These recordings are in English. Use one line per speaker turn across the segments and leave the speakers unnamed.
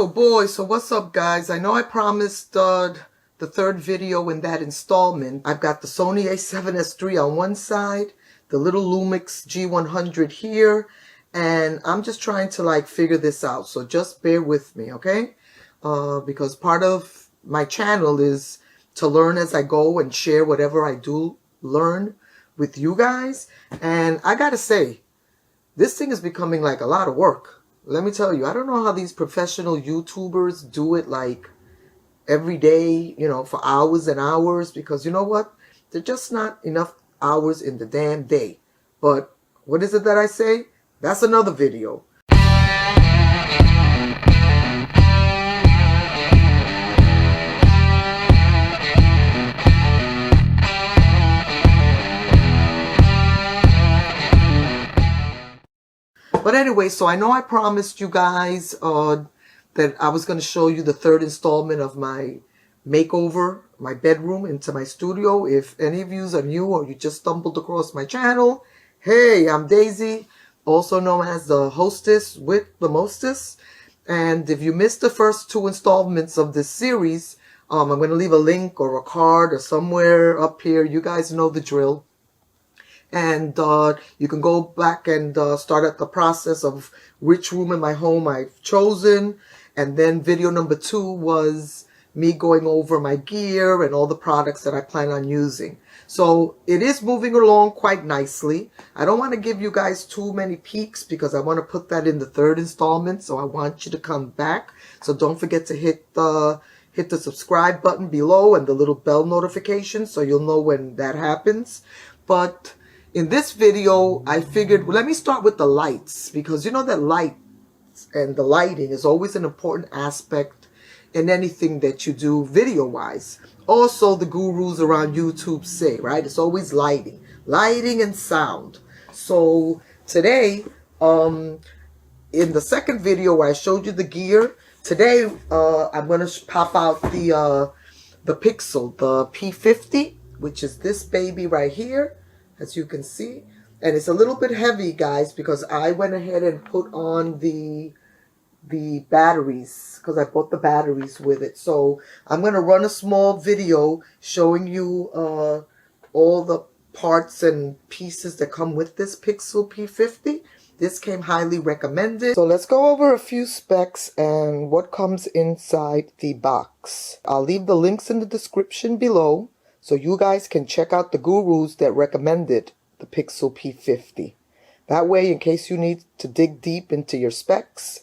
Oh boy, so what's up guys? I know I promised the third video in that installment. I've got the Sony a7S III on one side, the little Lumix G100 here, and I'm just trying to like figure this out. So just bear with me, okay? Because part of my channel is to learn as I go and share whatever I do learn with you guys. And I gotta say, this thing is becoming like a lot of work. Let me tell you, I don't know how these professional YouTubers do it like every day, you know, for hours and hours, because you know what? There's just not enough hours in the damn day. But what is it that I say? That's another video. But anyway, so I know I promised you guys that I was going to show you the third installment of my makeover, my bedroom into my studio. If any of you are new or you just stumbled across my channel, hey, I'm Daisy, also known as the hostess with the mostest. And if you missed the first two installments of this series, I'm going to leave a link or a card or somewhere up here. You guys know the drill. And you can go back and start at the process of which room in my home I've chosen. And then video number 2 was me going over my gear and all the products that I plan on using. So it is moving along quite nicely. I don't want to give you guys too many peeks because I want to put that in the third installment. So I want you to come back. So don't forget to hit the subscribe button below and the little bell notification so you'll know when that happens. But in this video, I figured, well, let me start with the lights, because you know that lights and the lighting is always an important aspect in anything that you do video-wise. Also, the gurus around YouTube say, right, it's always lighting and sound. So today, in the second video where I showed you the gear, today I'm going to pop out the Pixel, the P50, which is this baby right here, as you can see. And it's a little bit heavy, guys, because I went ahead and put on the batteries, because I bought the batteries with it. So I'm going to run a small video showing you all the parts and pieces that come with this Pixel P50. This came highly recommended. So let's go over a few specs and what comes inside the box. I'll leave the links in the description below, so you guys can check out the gurus that recommended the Pixel P50. That way, in case you need to dig deep into your specs,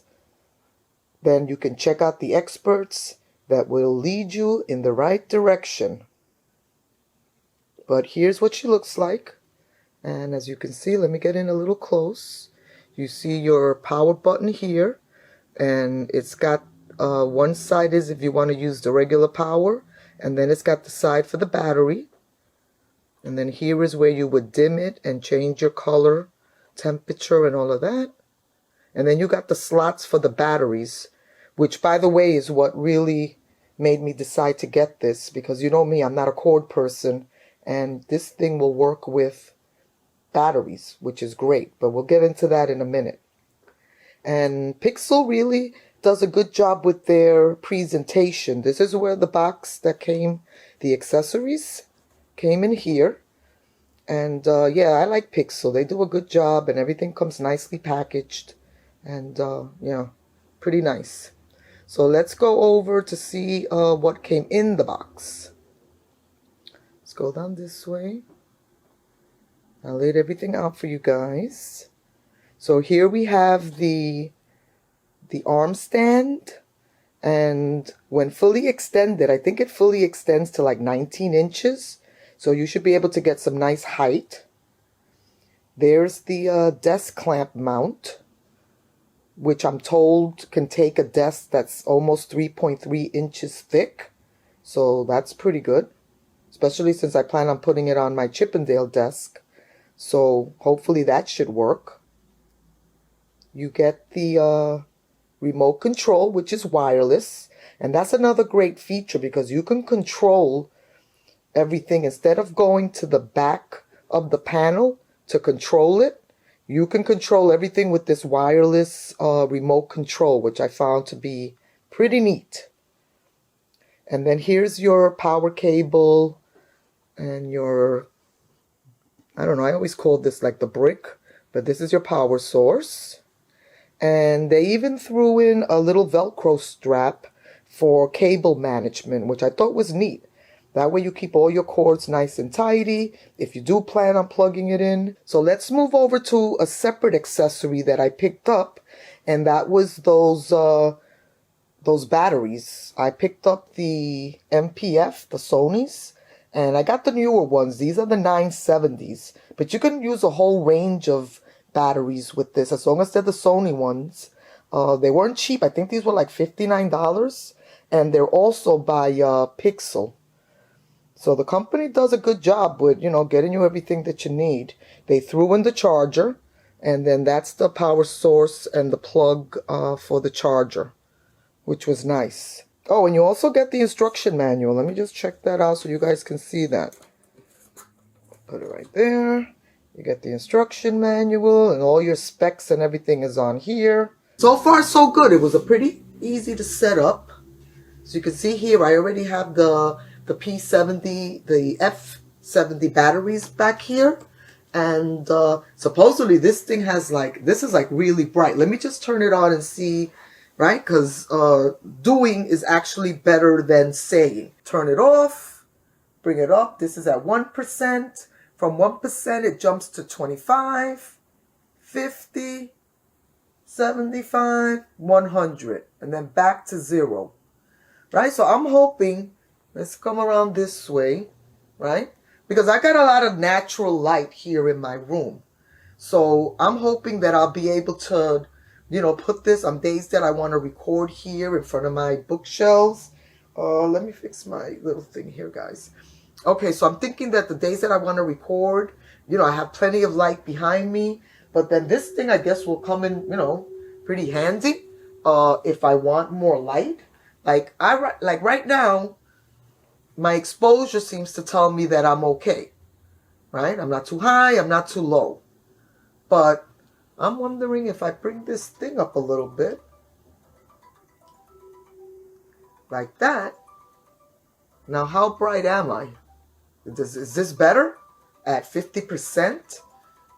then you can check out the experts that will lead you in the right direction. But here's what she looks like. And as you can see, let me get in a little close. You see your power button here. And it's got one side is if you want to use the regular power. And then it's got the side for the battery. And then here is where you would dim it and change your color, temperature, and all of that. And then you got the slots for the batteries, which, by the way, is what really made me decide to get this. Because you know me, I'm not a cord person. And this thing will work with batteries, which is great. But we'll get into that in a minute. And Pixel really does a good job with their presentation. This is where the box that came, the accessories, came in here. And yeah, I like Pixel. They do a good job and everything comes nicely packaged. And yeah, pretty nice. So let's go over to see what came in the box. Let's go down this way. I laid everything out for you guys. So here we have the arm stand, and when fully extended, I think it fully extends to like 19 inches, so you should be able to get some nice height. There's the desk clamp mount, which I'm told can take a desk that's almost 3.3 inches thick, so that's pretty good, especially since I plan on putting it on my Chippendale desk, so hopefully that should work. You get the remote control, which is wireless, and that's another great feature because you can control everything. Instead of going to the back of the panel to control it, you can control everything with this wireless remote control, which I found to be pretty neat. And then here's your power cable and your, I don't know, I always call this like the brick, but this is your power source. And they even threw in a little Velcro strap for cable management, which I thought was neat. That way you keep all your cords nice and tidy if you do plan on plugging it in. So let's move over to a separate accessory that I picked up, and that was those batteries. I picked up the MPF, the Sony's, and I got the newer ones. These are the 970s, but you can use a whole range of batteries with this as long as they're the Sony ones. They weren't cheap. I think these were like $59, and they're also by Pixel. So the company does a good job with, you know, getting you everything that you need. They threw in the charger, and then that's the power source and the plug for the charger, which was nice. Oh, and you also get the instruction manual. Let me just check that out so you guys can see that. Put it right there. You get the instruction manual, and all your specs and everything is on here. So far, so good. It was a pretty easy to set up. So you can see here, I already have the P70, the F70 batteries back here. And supposedly this thing has like, this is like really bright. Let me just turn it on and see, right? Because doing is actually better than saying. Turn it off, bring it up. This is at 1%. From 1%, it jumps to 25, 50, 75, 100, and then back to 0, right? So I'm hoping, let's come around this way, right? Because I got a lot of natural light here in my room. So I'm hoping that I'll be able to, you know, put this on days that I want to record here in front of my bookshelves. Let me fix my little thing here, guys. Okay, so I'm thinking that the days that I want to record, you know, I have plenty of light behind me. But then this thing, I guess, will come in, you know, pretty handy if I want more light. Like right now, my exposure seems to tell me that I'm okay, right? I'm not too high, I'm not too low. But I'm wondering if I bring this thing up a little bit, like that. Now, how bright am I? Is this better at 50%?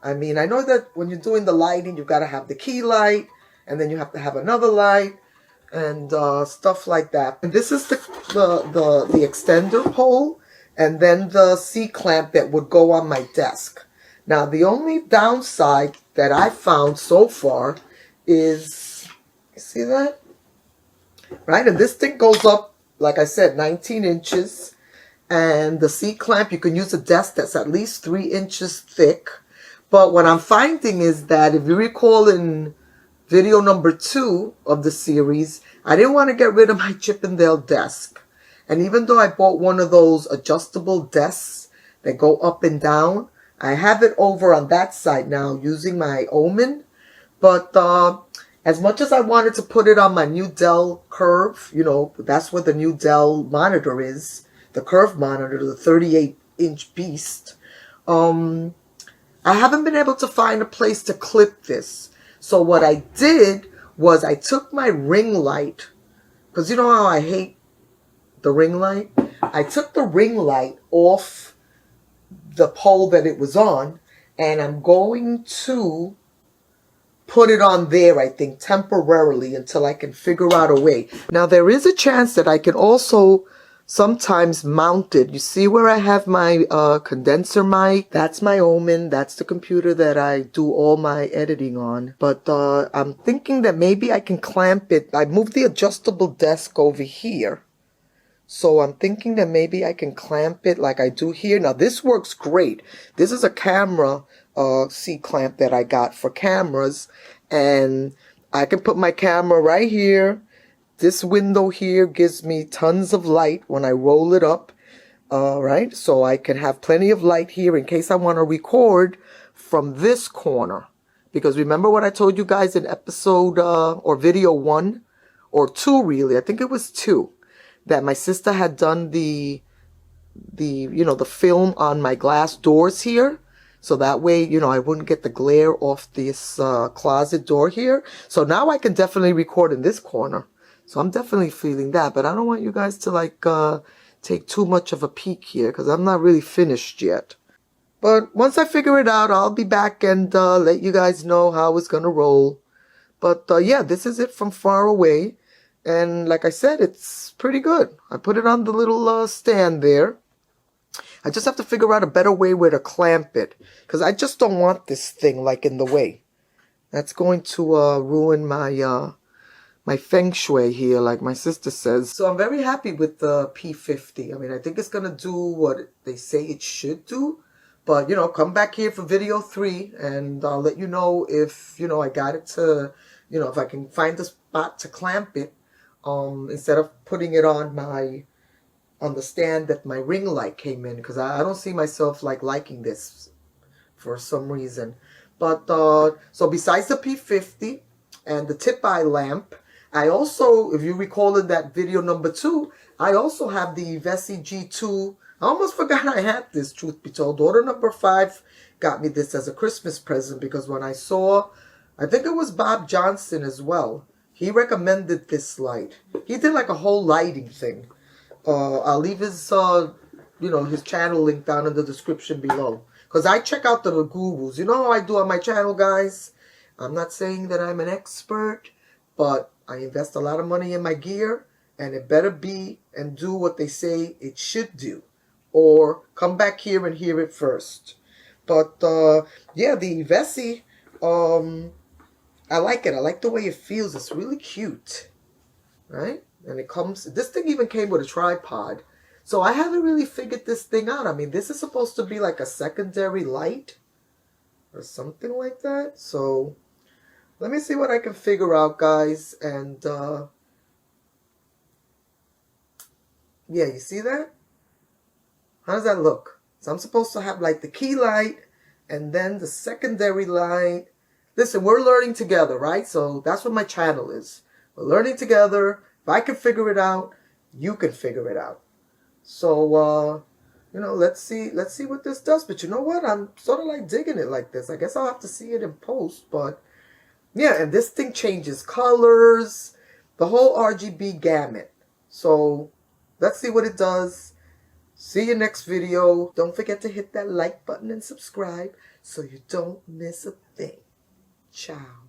I mean, I know that when you're doing the lighting, you've got to have the key light, and then you have to have another light, and stuff like that. And this is the extender pole, and then the C-clamp that would go on my desk. Now, the only downside that I found so far is, you see that? Right, and this thing goes up, like I said, 19 inches. And the C-clamp, you can use a desk that's at least 3 inches thick. But what I'm finding is that if you recall in video number 2 of the series, I didn't want to get rid of my Chippendale desk. And even though I bought one of those adjustable desks that go up and down, I have it over on that side now using my Omen. But as much as I wanted to put it on my new Dell Curve, you know, that's what the new Dell monitor is. The Curve monitor, the 38-inch beast. I haven't been able to find a place to clip this. So what I did was I took my ring light, because you know how I hate the ring light? I took the ring light off the pole that it was on, and I'm going to put it on there, I think, temporarily until I can figure out a way. Now, there is a chance that I can also sometimes mounted. You see where I have my condenser mic? That's my Omen. That's the computer that I do all my editing on. But I'm thinking that maybe I can clamp it. I moved the adjustable desk over here. So I'm thinking that maybe I can clamp it like I do here. Now this works great. This is a camera C-clamp that I got for cameras. And I can put my camera right here. This window here gives me tons of light when I roll it up, right? So I can have plenty of light here in case I want to record from this corner. Because remember what I told you guys in episode or video 1 or 2 really, I think it was 2, that my sister had done the film on my glass doors here. So that way, you know, I wouldn't get the glare off this closet door here. So now I can definitely record in this corner. So I'm definitely feeling that, but I don't want you guys to like take too much of a peek here because I'm not really finished yet. But once I figure it out, I'll be back and let you guys know how it's gonna roll. But yeah, this is it from far away. And like I said, it's pretty good. I put it on the little stand there. I just have to figure out a better way where to clamp it. Because I just don't want this thing like in the way. That's going to ruin my my feng shui here, like my sister says. So I'm very happy with the P50. I mean, I think it's going to do what they say it should do. But, you know, come back here for video 3 and I'll let you know if, you know, I got it to, you know, if I can find a spot to clamp it instead of putting it on the stand that my ring light came in. Because I don't see myself like liking this for some reason. But, so besides the P50 and the tip eye lamp, I also, if you recall in that video number 2, I also have the Vessi G2. I almost forgot I had this, truth be told. Daughter number 5 got me this as a Christmas present because when I saw, I think it was Bob Johnson as well. He recommended this light. He did like a whole lighting thing. I'll leave his, you know, his channel link down in the description below. Because I check out the gurus. You know how I do on my channel, guys? I'm not saying that I'm an expert, but I invest a lot of money in my gear, and it better be and do what they say it should do. Or come back here and hear it first. But, yeah, the Vessi, I like it. I like the way it feels. It's really cute. Right? And it comes, this thing even came with a tripod. So I haven't really figured this thing out. I mean, this is supposed to be like a secondary light or something like that. So let me see what I can figure out, guys. And yeah, you see that? How does that look? So I'm supposed to have like the key light and then the secondary light. Listen, we're learning together, right? So that's what my channel is. We're learning together. If I can figure it out, you can figure it out. So, you know, let's see what this does. But you know what? I'm sort of like digging it like this. I guess I'll have to see it in post. But yeah, and this thing changes colors, the whole RGB gamut. So let's see what it does. See you next video. Don't forget to hit that like button and subscribe so you don't miss a thing. Ciao.